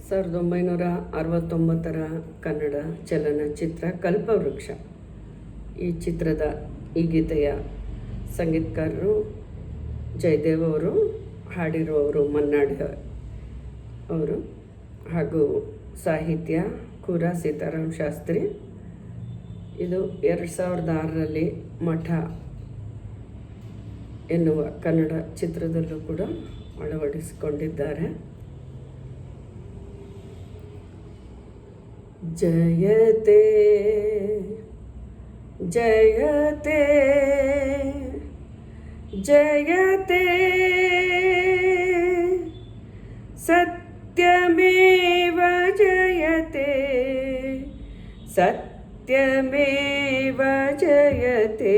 1969 ಕನ್ನಡ ಚಲನಚಿತ್ರ ಕಲ್ಪವೃಕ್ಷ. ಈ ಚಿತ್ರದ ಈ ಗೀತೆಯ ಸಂಗೀತಕಾರರು ಜಯದೇವ್ ಅವರು, ಹಾಡಿರುವವರು ಮನ್ನಾಡಿ ಅವರು, ಹಾಗೂ ಸಾಹಿತ್ಯ ಕುರಾ ಸೀತಾರಾಮ್ ಶಾಸ್ತ್ರಿ. ಇದು 2006ರಲ್ಲಿ ಮಠ ಎನ್ನುವ ಕನ್ನಡ ಚಿತ್ರದಲ್ಲೂ ಕೂಡ ಅಳವಡಿಸಿಕೊಂಡಿದ್ದಾರೆ. ಜಯತೆ ಜಯತೆ ಜಯತೆ ಸತ್ಯಮೇವ ಜಯತೆ ಸತ್ಯಮೇವ ಜಯತೆ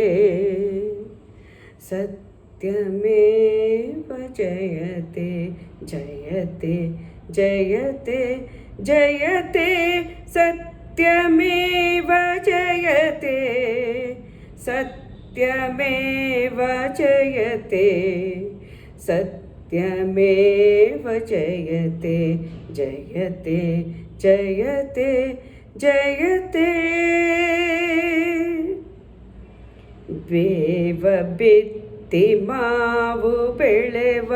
ಸತ್ಯಮೇವ ಜಯತೆ ಜಯತೆ ಜಯತೆ ಜಯತೆ ಸತ್ಯಮೇವ ಜಯತೆ ಸತ್ಯಮೇವ ಜಯತೆ ಸತ್ಯಮೇವ ಜಯತೆ ಜಯತೆ ಜಯತೆ ಜಯತೆ. ಬೇವ ಬಿತ್ತಿ ಮಾವು ಬೆಳೆವ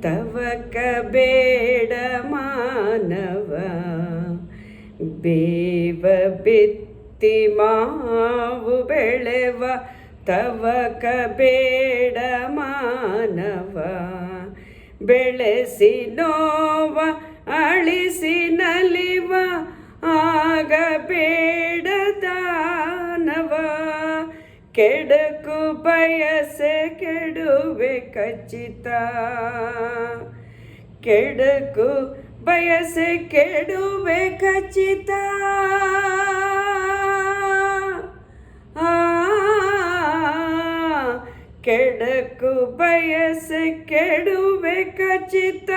ತವಕ ಬೇಡ ಮಾನವ. ಬೇವ ಬಿತ್ತಿ ಮಾವು ಬೆಳೆವ ತವಕ ಬೇಡ ಮಾನವ. ಬೆಳೆಸಿ ನೋವ ಅಳಿಸಿ ನಲಿವ ಆಗಬೇಡ ದಾನವ. ಕೆಡಕು ಬಯಸೆ ಕೆಡುವೆ ಖಚಿತ. ಕೆಡಕು ಬಯಸೆ ಕೆಡುವೆ ಖಚಿತ. ಕೆಡಕು ಬಯಸೆ ಕೆಡುವೆ ಖಚಿತ.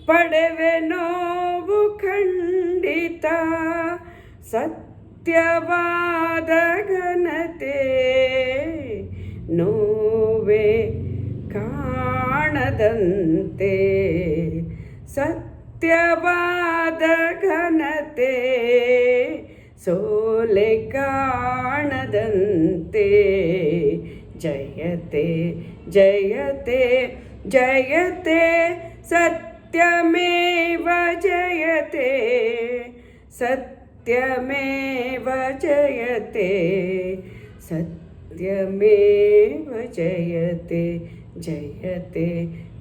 ಪಡೆವೆ ನೋವು ಖಂಡಿತ. ಸತ್ಯವಾದ ಘನತೆ ನೋವೆ ಕಾಣದಂತೆ. ಸತ್ಯವಾದ ಘನತೆ ಸೋಲೆ ಕಾಣದಂತೆ. ಜಯತೆ ಜಯತೆ ಜಯತೆ ಸತ್ಯಮೇವ ಜಯತೆ ಸತ್ಯಮೇವ ಜಯತೆ ಸತ್ಯಮೇವ ಜಯತೆ ಜಯತೆ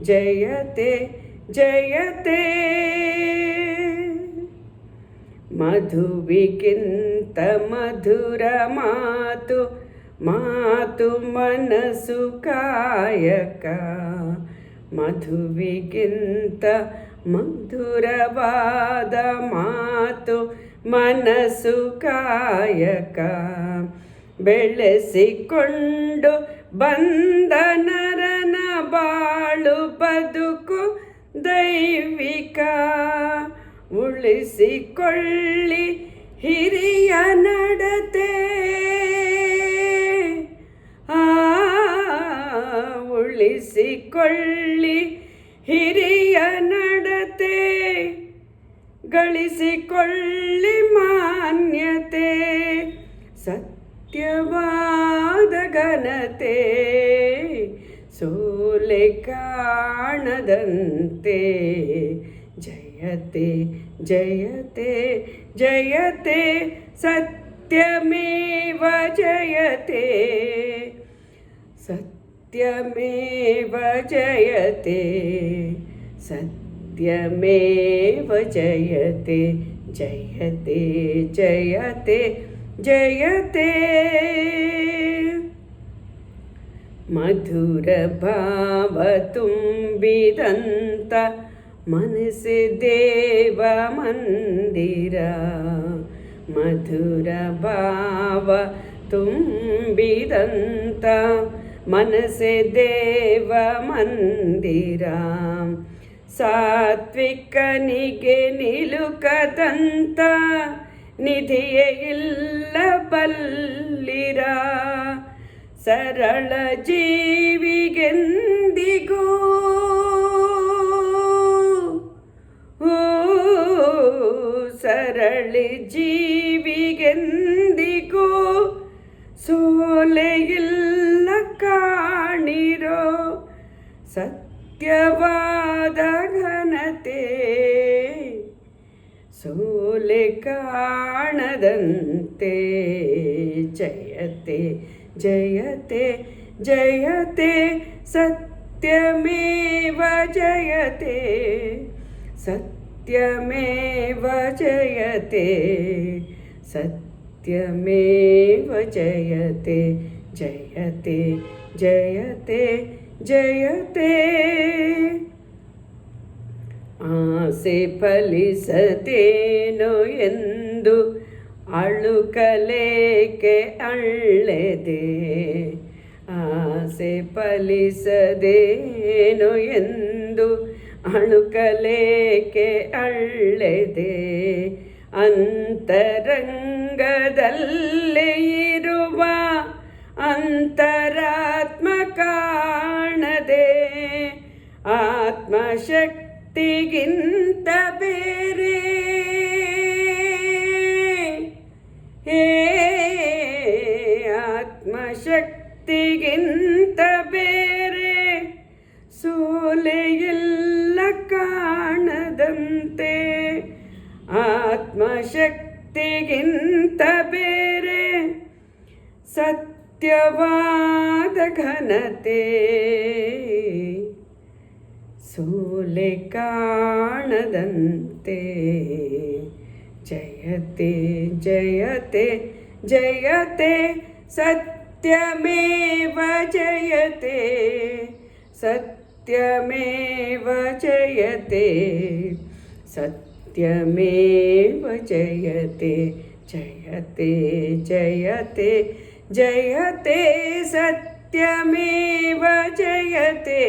ಜಯತೆ ಜಯತೆ. ಮಧುವಿಗಿಂತ ಮಧುರ ಮಾತು ಮಾತು ಮನಸ್ಸು ಕಾಯಕ. ಮಧುವಿಗಿಂತ ಮಧುರವಾದ ಮಾತು ಮನಸ್ಸು ಕಾಯಕ. ಬೆಳೆಸಿಕೊಂಡು ಬಂದ ನರನ ಬಾಳು ಬದುಕು ದೈವಿಕ. ಉಳಿಸಿಕೊಳ್ಳಿ ಹಿರಿಯ ನಡತೆ. ಉಳಿಸಿಕೊಳ್ಳಿ ಹಿರಿಯ ನಡತೆ. ಗಳಿಸಿಕೊಳ್ಳಿ ಮಾನ್ಯತೆ. ಸತ್ಯವಾದ ಘನತೆ ಸೋಲೆ ಕಾಣದಂತೆ. ಜಯತೆ ಜಯತೆ ಜಯತೆ ಸತ್ಯಮೇವ ಜಯತೆ ಸತ್ಯಮೇವ ಜಯತೆ ಸತ್ಯಮೇವ ಜಯತೆ ಜಯತೆ ಜಯತೆ ಜಯತೆ. ಮಧುರ ಭಾವ ತುಂಬಿದಂತ ಮನಸ್ಸೆ ದೇವ ಮಂದಿರ. ಮಧುರ ಭಾವ ತುಂಬಿದಂತ ಮನಸ್ಸೆ ದೇವ ಮಂದಿರ. ಸಾತ್ವಿಕನಿಗೆ ನಿಲುಕದಂತ ನಿಧಿಯೇ ಇಲ್ಲ ಬಲ್ಲಿರ. ಸರಳ ಜೀವಿಗೆಂದಿಗೂ ಸರಳಿ ಜೀವಿಗೆಂದಿಗೂ ಸೋಲೆಯಿಲ್ಲ ಕಾಣಿರೋ ಸತ್ಯವಾದ ಘನತೆ ಸೋಲೆ ಕಾಣದಂತೆ ಜಯತೆ ಜಯತೆ ಜಯತೆ ಸತ್ಯಮೇವ ಜಯತೆ ಸತ್ಯಮೇವ ಜಯತೆ ಸತ್ಯಮೇವ ಜಯತೆ ಜಯತೆ ಜಯತೆ ಜಯತೆ ಆಸೆ ಫಲಿಸದೇನೋ ಎಂದು ಅಳುಕಲೇಕೆ ಅಳ್ಳೆದೆ ಆಸೆ ಫಲಿಸದೇನೋ ಎಂದು ಅಳುಕಲೇಕೆ ಅಳ್ಳೆದೆ ಅಂತರಂಗದಲ್ಲೇ ಇರುವ ಅಂತರಾತ್ಮ ಕಾಣದೆ ಆತ್ಮಶಕ್ತಿಗಿಂತ ಬೇರೆ ಆತ್ಮಶಕ್ತಿಗಿಂತ ಬೇರೆ ಸೋಲೆಯಿಲ್ಲ ಕಾಣದಂತೆ ಆತ್ಮಶಕ್ತಿಗಿಂತ ಬೇರೆ ಸತ್ಯವಾದ ಘನತೆ ಸೋಲೆ ಕಾಣದಂತೆ ಜಯತೆ ಜಯತೆ ಜಯತೆ ಸತ್ಯಮೇವ ಜಯತೆ ಸತ್ಯಮೇವ ಜಯತೆ ಸತ್ಯಮೇವ ಜಯತೆ ಜಯತೆ ಜಯತೆ ಜಯತೆ ಸತ್ಯಮೇವ ಜಯತೆ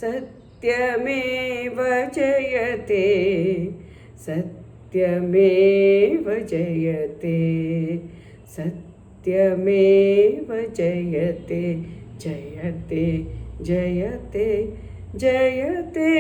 ಸತ್ಯಮೇವ ಜಯತೆ ಸತ್ಯಮೇವ ಜಯತೆ ಸತ್ಯಮೇವ ಜಯತೆ ಜಯತೆ ಜಯತೆ ಜಯತೆ